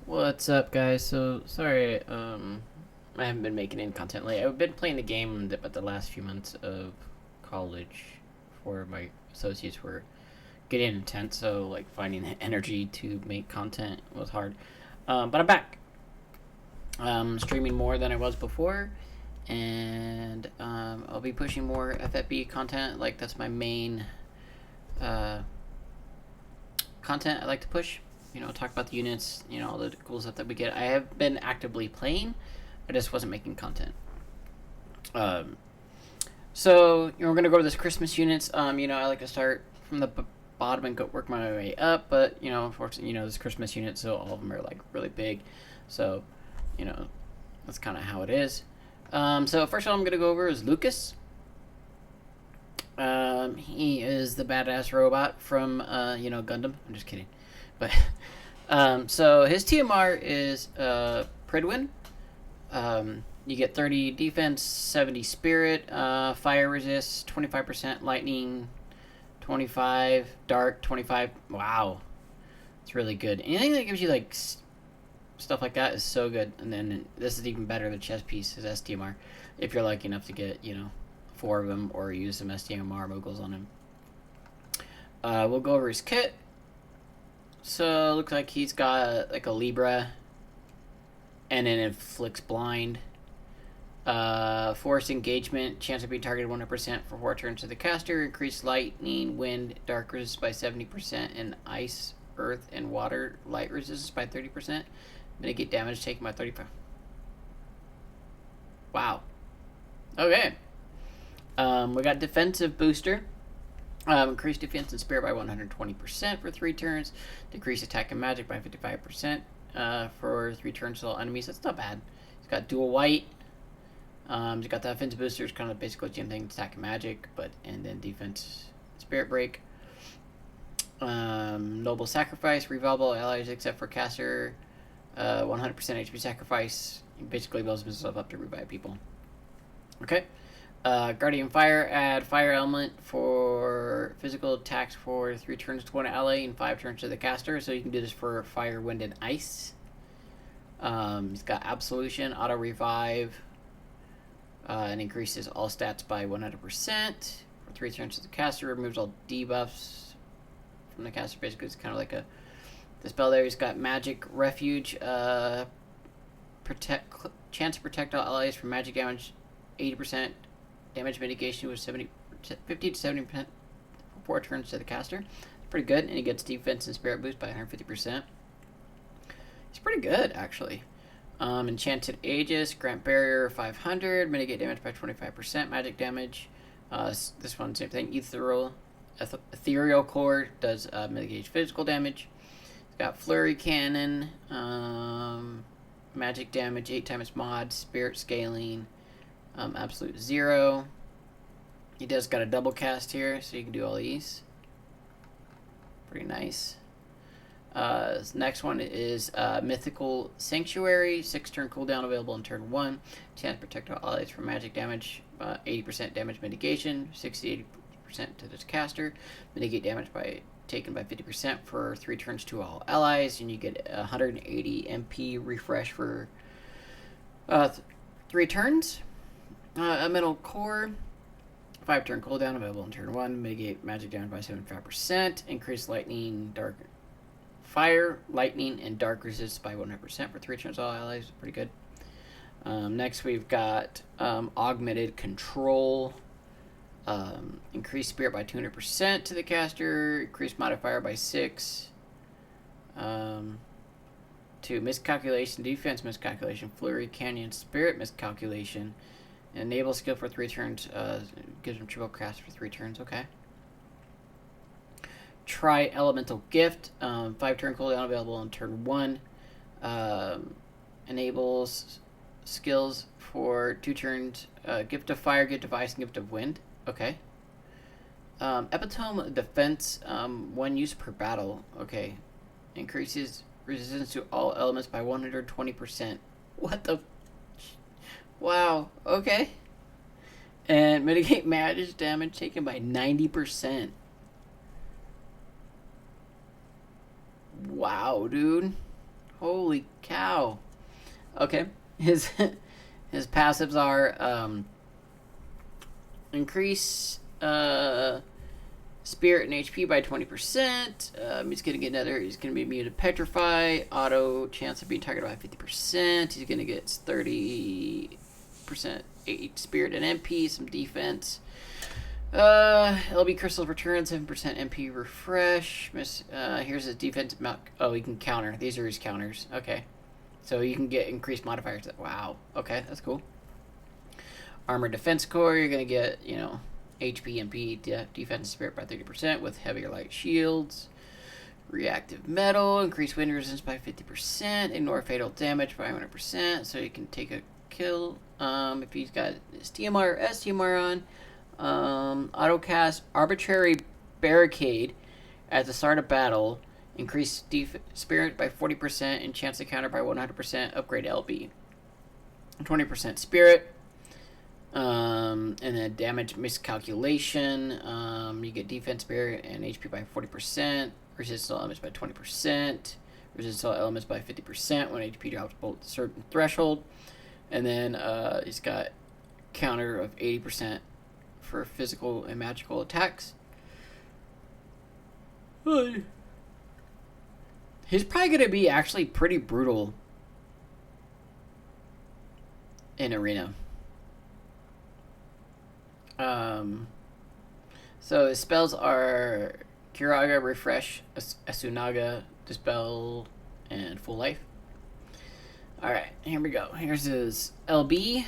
What's up, guys? So sorry, I haven't been making any content lately. I've been playing the game, but the last few months of college for my associates were getting intense. So like finding the energy to make content was hard. But I'm back. Streaming more than I was before, and I'll be pushing more FFB content. Like that's my main uh, content I like to push. Talk about the units, all the cool stuff that we get. I have been actively playing, I just wasn't making content. So we're gonna go to this Christmas units. I like to start from the bottom and go work my way up, but unfortunately, this Christmas unit, so all of them are like really big. So, that's kind of how it is. So first one I'm gonna go over is Lucas. He is the badass robot from Gundam. I'm just kidding, but so his TMR is Pridwin. You get 30 defense, 70 spirit, fire resist, 25% lightning, 25 dark, 25. Wow, it's really good. Anything that gives you like stuff like that is so good. And then this is even better. The chest piece is STMR. If you're lucky enough to get 4 of them or use some STMR moguls on him. We'll go over his kit. So it looks like he's got like a Libra, and then inflicts blind. Force engagement, chance of being targeted 100% for 4 turns to the caster. Increased lightning, wind, dark resistance by 70%, and ice, earth, and water light resistance by 30%. Mitigate damage taken by 35. Wow. Okay. We got defensive booster. Increase defense and spirit by 120% for 3 turns. Decrease attack and magic by 55% for 3 turns to all enemies. That's not bad. He's got dual white. He's got the offensive booster. It's kind of basically the same thing, attack and magic, and then defense, spirit break. Noble sacrifice, revolve allies except for caster. 100% HP sacrifice. He basically builds himself up to revive people. Okay. Guardian Fire, add fire element for physical attacks for 3 turns to one ally and 5 turns to the caster. So you can do this for fire, wind, and ice. He's got absolution, auto revive, and increases all stats by 100% for 3 turns to the caster. Removes all debuffs from the caster. Basically, it's kind of like the spell there. He's got magic refuge, chance to protect all allies from magic damage, 80%. Damage mitigation with 50 to 70% for 4 turns to the caster. It's pretty good, and he gets defense and spirit boost by 150%. He's pretty good, actually. Enchanted Aegis, grant barrier 500, mitigate damage by 25%, magic damage. This one, same thing. Ethereal core does mitigate physical damage. It's got flurry cannon, magic damage 8 times mod, spirit scaling. Absolute 0. He does got a double cast here, so you can do all these. Pretty nice. Next one is Mythical Sanctuary. 6 turn cooldown available in turn 1. Chance to protect all allies from magic damage. 80% damage mitigation. 60-80% to this caster. Mitigate damage taken by 50% for 3 turns to all allies. And you get 180 MP refresh for 3 turns. A metal core, 5 turn cooldown available in turn 1. Mitigate magic damage by 75%. Increase lightning, dark, fire, lightning, and dark resistance by 100% for 3 turns to all allies. Pretty good. Next we've got augmented control. Increase spirit by 200% to the caster. Increase modifier by 6. To miscalculation, defense miscalculation, flurry, canyon, spirit miscalculation. Enable skill for 3 turns. Gives him triple cast for 3 turns. Okay. Try elemental gift. 5 turn cooldown available in turn 1. Enables skills for 2 turns. Gift of fire, gift of ice, and gift of wind. Okay. Epitome defense. 1 use per battle. Okay. Increases resistance to all elements by 120%. What the? Wow, okay. And mitigate magic damage taken by 90%. Wow, dude. Holy cow. Okay. His his passives are increase spirit and HP by 20%. He's gonna get another. He's gonna be immune to petrify. Auto chance of being targeted by 50%. He's gonna get 30% 8 spirit and MP. Some defense. LB crystals return 7% MP refresh. Here's his defense. Oh, he can counter. These are his counters. Okay, so you can get increased modifiers. Wow. Okay, that's cool. Armor defense core. You're gonna get HP, MP, defense spirit by 30% with heavier light shields. Reactive metal. Increase wind resistance by 50%. Ignore fatal damage by 100%. So you can take a kill. If he's got his TMR or STMR on. Autocast arbitrary barricade at the start of battle. Increase spirit by 40% and chance to counter by 100%. Upgrade LB. 20% spirit. And then damage miscalculation. You get defense spirit and HP by 40%. Resist to elements by 20%. Resist to elements by 50% when HP drops below a certain threshold. And then he's got counter of 80% for physical and magical attacks. He's probably going to be actually pretty brutal in arena. So his spells are Kiraga, Refresh, Asunaga, Dispel, and Full Life. Alright, here we go. Here's his LB.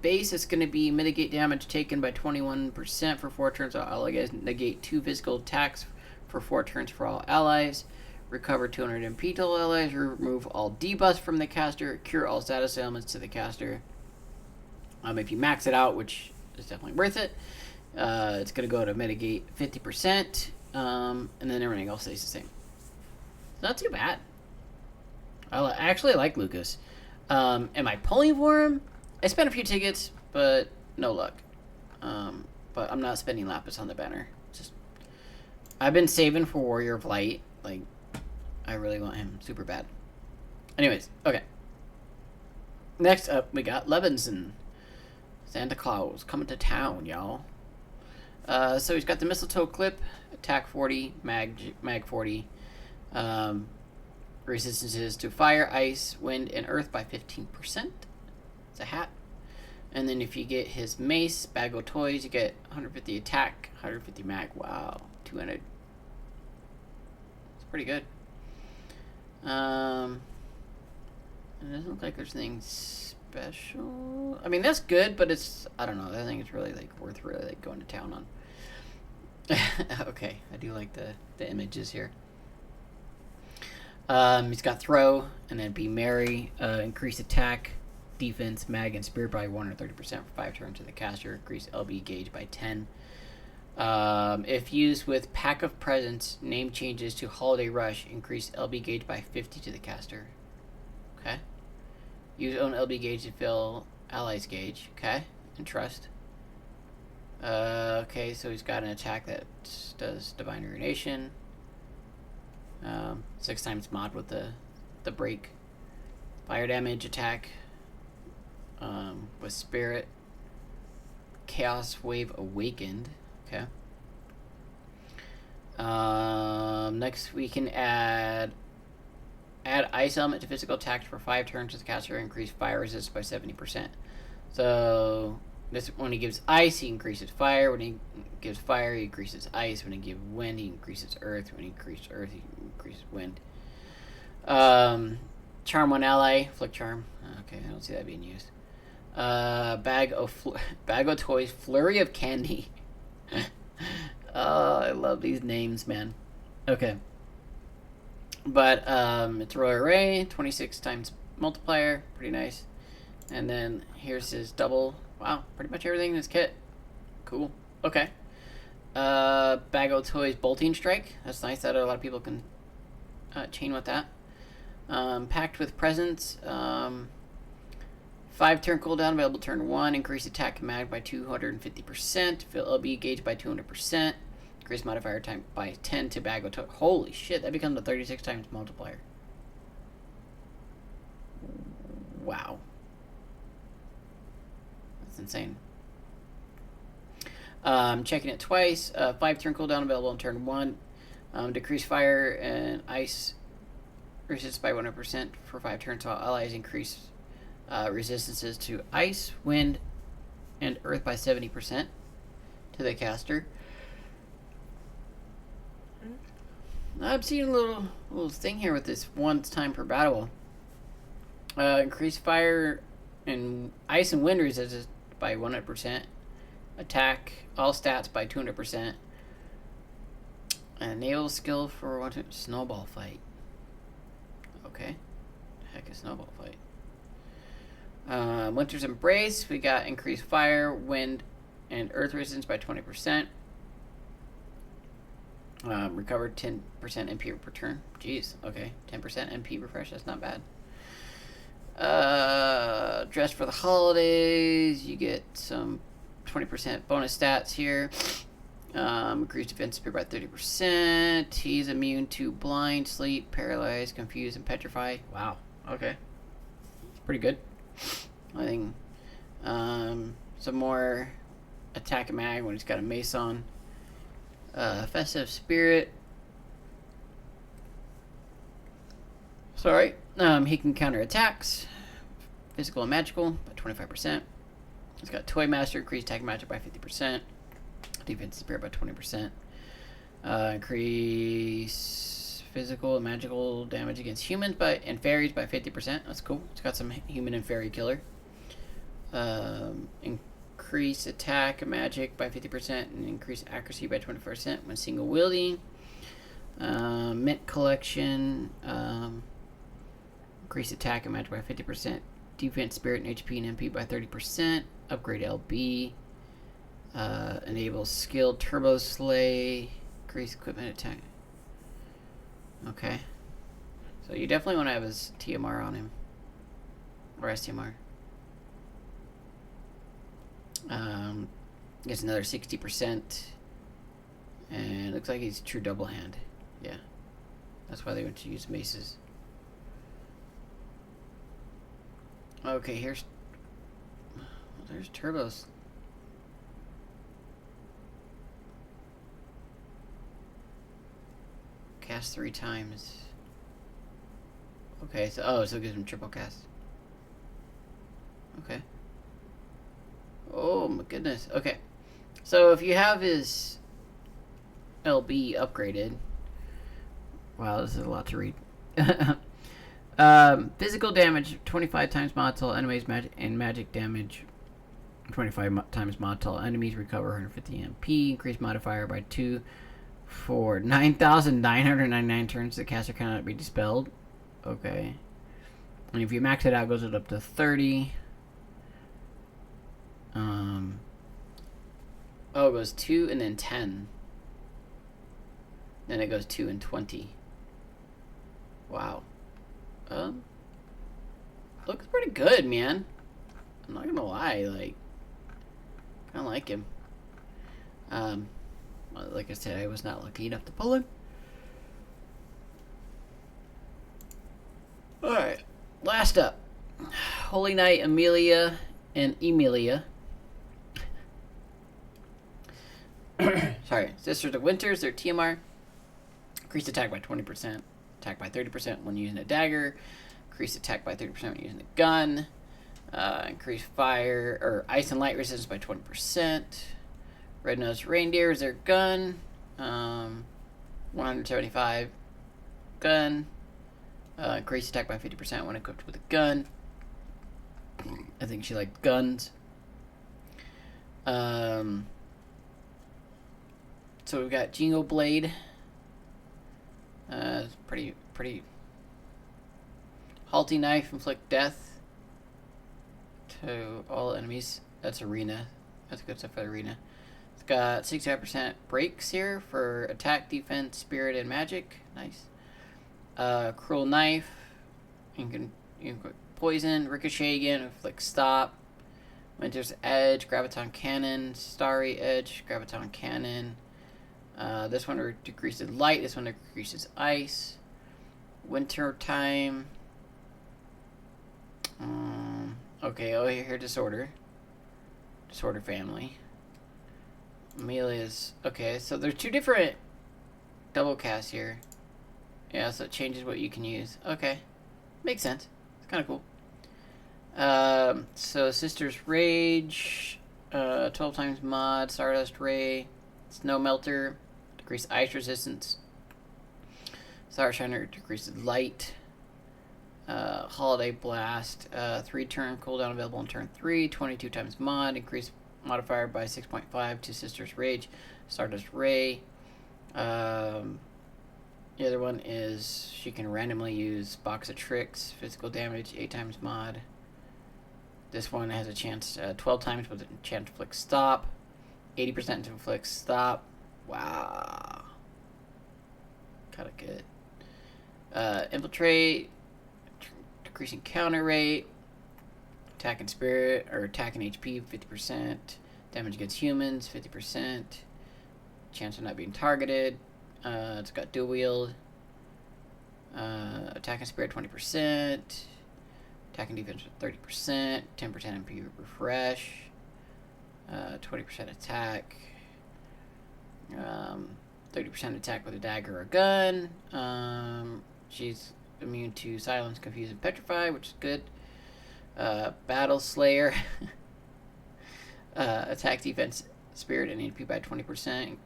Base is going to be mitigate damage taken by 21% for 4 turns for all allies. Negate 2 physical attacks for 4 turns for all allies. Recover 200 MP to all allies. Remove all debuffs from the caster. Cure all status ailments to the caster. If you max it out, which is definitely worth it, it's going to go to mitigate 50%. And then everything else stays the same. Not too bad. I actually like Lucas. Am I pulling for him? I spent a few tickets, but no luck. But I'm not spending lapis on the banner. I've been saving for Warrior of Light. Like, I really want him super bad. Anyways, okay. Next up, we got Levinson. Santa Claus coming to town, y'all. So he's got the mistletoe clip, attack 40, mag 40. Resistances to fire, ice, wind, and earth by 15%. It's a hat. And then if you get his mace, bag of toys, you get 150 attack, 150 mag. Wow, 200. It's pretty good. It doesn't look like there's anything special. I mean, that's good, but it's, I don't know. I think it's really worth going to town on. Okay, I do like the images here. He's got throw, and then be merry, increase attack, defense, mag, and spirit by 130% for 5 turns to the caster. Increase LB gauge by 10. If used with Pack of Presents, name changes to Holiday Rush. Increase LB gauge by 50 to the caster. Okay. Use own LB gauge to fill allies gauge. Okay. And trust. Okay, so he's got an attack that does Divine Urination. 6 times mod with the break. Fire damage attack. With Spirit. Chaos Wave Awakened. Okay. Next we can add ice element to physical attacks for 5 turns to the caster. Increase fire resistance by 70%. So this, when he gives ice, he increases fire. When he gives fire, he increases ice. When he gives wind, he increases earth. When he increases earth, he increases wind. Charm one ally, flick charm. Okay, I don't see that being used. Bag of toys, flurry of candy. Oh, I love these names, man. Okay. But it's Royal Array, 26 times multiplier, pretty nice. And then here's his double. Wow, pretty much everything in his kit. Cool. Okay. Bag of toys, bolting strike. That's nice that a lot of people can chain with that. Packed with presents. 5 turn cooldown, available turn 1. Increase attack and mag by 250%. Fill LB gauge by 200%. Increase modifier time by 10 to bag of toys. Holy shit, that becomes a 36 times multiplier. insane. Checking it twice. 5 turn cooldown available on turn 1. Decrease fire and ice resistance by 100% for 5 turns, while allies increase resistances to ice, wind, and earth by 70% to the caster. I'm seeing a little thing here with this once time per battle. Increase fire and ice and wind resistance by 100%. Attack all stats by 200%. Enable skill for one snowball fight. Okay. Heck, a snowball fight. Winter's Embrace. We got increased fire, wind, and earth resistance by 20%. Recovered 10% MP per turn. Jeez. Okay. 10% MP refresh. That's not bad. Dress for the holidays. You get some 20% bonus stats here. Increased defense spear by 30%. He's immune to blind, sleep, paralyzed, confused, and petrify. Wow. Okay. It's pretty good. I think some more attack and mag when he's got a mace on. Festive spirit. Sorry. He can counter attacks, physical and magical, by 25%. He's got Toy Master, increased attack and magic by 50%. Defense spirit by 20%. Increase physical and magical damage against humans and fairies by 50%. That's cool. It's got some human and fairy killer. Increase attack and magic by 50% and increase accuracy by 20% when single wielding. Mint collection. Increase attack and magic by 50%. Defense, spirit, and HP and MP by 30%. Upgrade LB. Enable skill turbo slay. Increase equipment attack. Okay. So you definitely want to have his TMR on him. Or STMR. Gets another 60%. And it looks like he's true double hand. Yeah. That's why they went to use maces. Okay, there's turbos. Cast 3 times. Okay, so it gives him triple cast. Okay. Oh my goodness. Okay. So if you have his LB upgraded. Wow, this is a lot to read. Physical damage 25 times Montel enemies magic damage 25 times Montel enemies recover 150 MP. Increase modifier by 2 for 9,999 turns. The caster cannot be dispelled. Okay. And if you max it out, it goes up to 30. It goes 2 and then 10. Then it goes 2 and 20. Wow. Looks pretty good, man. I'm not gonna lie, like, kinda like him. Like I said, I was not lucky enough to pull him. Alright, last up. Holy Knight Amelia and Emilia. Sorry, Sisters of Winters, their TMR. Increased attack by 20%. Attack by 30% when using a dagger. Increased attack by 30% when using a gun. Increased fire or ice and light resistance by 20%. Red-Nosed Reindeer is their gun. 175 gun. Increased attack by 50% when equipped with a gun. I think she liked guns. So we've got Jingo Blade. Pretty. Halty Knife, inflict death to all enemies. That's arena. That's good stuff for arena. It's got 65% breaks here for attack, defense, spirit, and magic. Nice. Cruel Knife. You can poison, ricochet again, inflict stop. Winter's Edge, Graviton Cannon, Starry Edge, Graviton Cannon. This one decreases light. This one decreases ice. Winter time. Okay, here disorder. Disorder family. Amelia's... Okay, so there's 2 different double casts here. Yeah, so it changes what you can use. Okay. Makes sense. It's kind of cool. So Sister's Rage, 12 times mod, Stardust Ray, Snow Melter, decrease ice resistance, Star Shiner decreases light, Holiday Blast, 3 turn cooldown available in turn 3, 22 times mod, increase modifier by 6.5 to Sister's Rage, Stardust Ray. The other one is she can randomly use Box of Tricks, physical damage, 8 times mod. This one has a chance 12 times with a chance to inflict stop. 80% to inflict stop. Wow. Kinda good. Infiltrate. Decreasing counter rate. Attack and spirit, or attack and HP, 50%. Damage against humans, 50%. Chance of not being targeted. It's got dual wield. Attack and spirit, 20%. Attack and defense 30%, 10% MP refresh, 20% attack, 30% attack with a dagger or a gun. She's immune to silence, confuse, and petrify, which is good. Battle Slayer, attack, defense, spirit, and HP by 20%.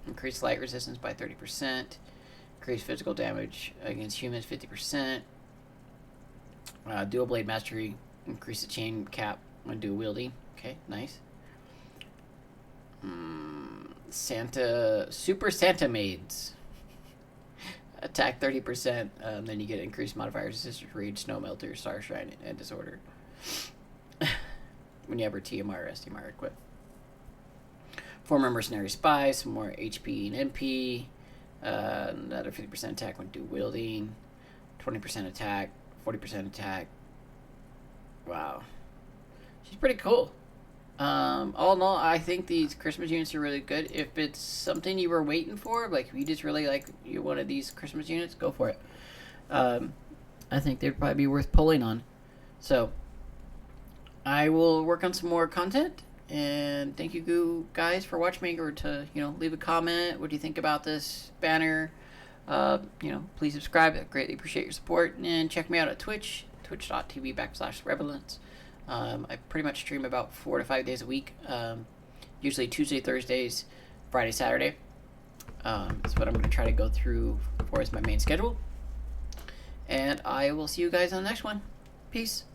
Increase light resistance by 30%. Increase physical damage against humans 50%. Dual Blade Mastery, increase the chain cap when dual wielding. Okay, nice. Super Santa Maids. Attack 30%, then you get increased modifiers, Sister's Rage, Snow Melter, Star Shine, and Disorder. When you have her TMR or STMR equipped. Former Mercenary Spy, some more HP and MP. Another 50% attack when dual wielding. 20% attack. 40% attack. Wow. She's pretty cool. All in all, I think these Christmas units are really good. If it's something you were waiting for, like if you just really like one of these Christmas units, go for it. I think they'd probably be worth pulling on. So, I will work on some more content. And thank you guys for watching me, or to, leave a comment. What do you think about this banner? Please subscribe. I greatly appreciate your support. And check me out at Twitch, twitch.tv/Revelance. I pretty much stream about 4 to 5 days a week. Usually Tuesday, Thursdays, Friday, Saturday. That's what I'm going to try to go through for as my main schedule. And I will see you guys on the next one. Peace.